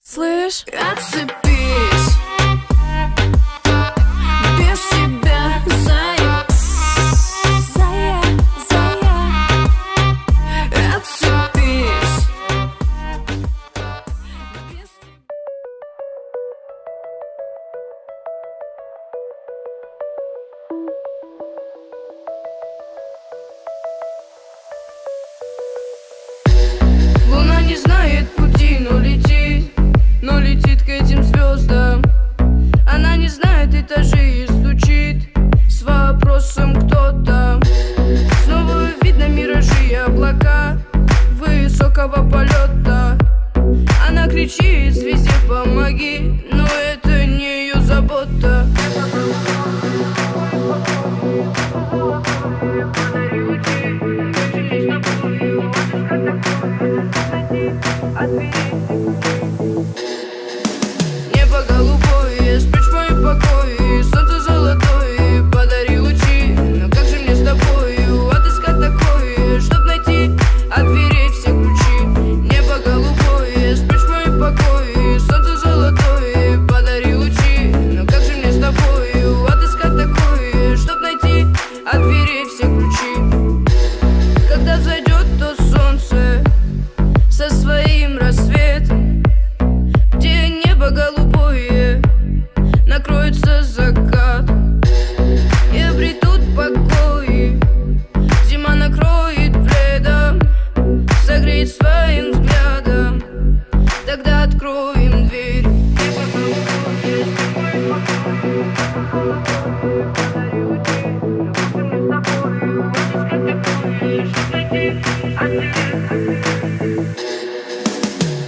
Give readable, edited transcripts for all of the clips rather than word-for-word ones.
Слышь, отцепись, без тебя, зая, отцепись. Луна не знает пути, но летит к этим звездам. Она не знает этажей и стучит с вопросом, кто там. Снова видно миражи и облака высокого полета. Она кричит звезде помоги, но это не ее забота. Небо голубое, спрячь мои покои, солнце золотое, подари лучи. Но как же мне с тобою отыскать такое, чтоб найти от дверей все ключи? Небо голубое, спрячь мои покои, солнце золотое, подари лучи. Но как же мне с тобою отыскать такое, чтоб найти от дверей все ключи? Когда зайдет то солнце со своим рассветом, где небо голубое, накроется закат и обретут покой. Зима накроет пледом, согреет своим взглядом. Тогда откроем дверь.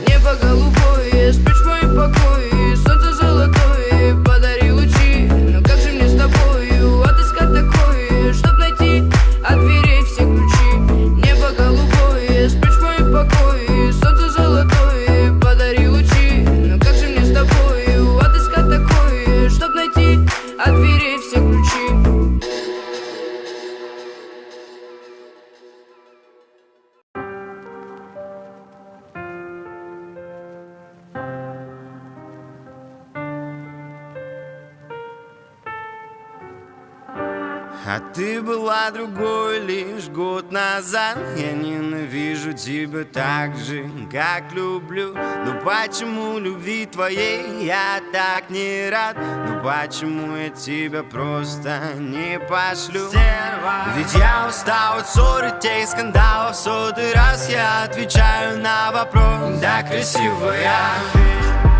Небо голубое, спрячь мои покои, солнце золотое, подари лучи. Но как же мне с тобою отыскать такое, чтоб найти от дверей все ключи? Небо голубое, спрячь мои покои, солнце золотое, подари лучи. Но как же мне с тобою отыскать такое, чтоб найти от дверей все ключи? А ты была другой лишь год назад. Я ненавижу тебя так же, как люблю. Но почему любви твоей я так не рад? Ну почему я тебя просто не пошлю? Ведь я устал от ссор и тех скандалов. В сотый раз я отвечаю на вопрос: да, красивая,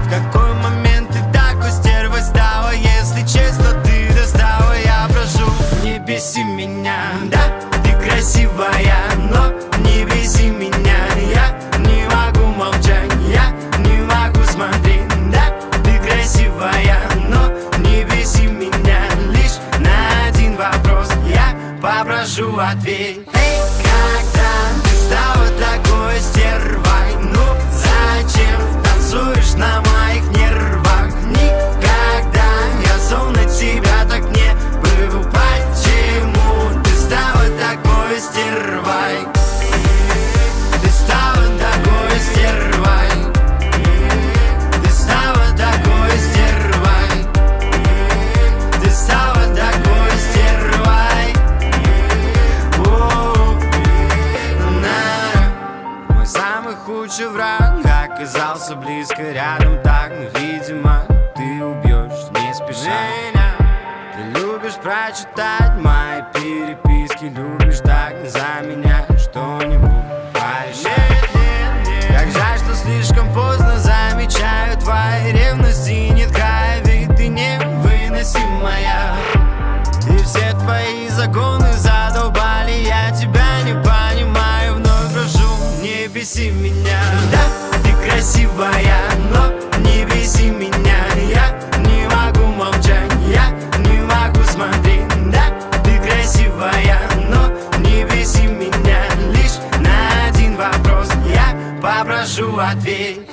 в какой момент ты такой стервой стала? Если честно, ты достала, я прошу, не беси меня. Да, ты красивая, но не беси меня. Я не могу молчать, я не могу смотреть. Да, ты красивая, но не беси меня. Лишь на один вопрос я попрошу ответь. Эй, когда ты стала такой стервой? Ну зачем танцуешь на моих нервах? Никогда я словно тебя так не был. Почему ты стала такой стервой? Ты стала такой стервой. Ты стала такой стервой. Ты стала такой стервой. Мой самый худший враг оказался близко рядом так, но, видимо, ты убьешь не спеша. Ты любишь прочитать мои переписки, любишь так за меня что-нибудь порешать. Как жаль, что слишком поздно замечаю твои ревности. Нет, Кая, ведь ты невыносимая. И все твои законы задолбали, я тебя не понимаю. Вновь прошу, не беси меня. Да, ты красивая, но не беси меня. Я не могу молчать, я не могу смотреть. Да, ты красивая, но не беси меня. Лишь на один вопрос я попрошу ответь.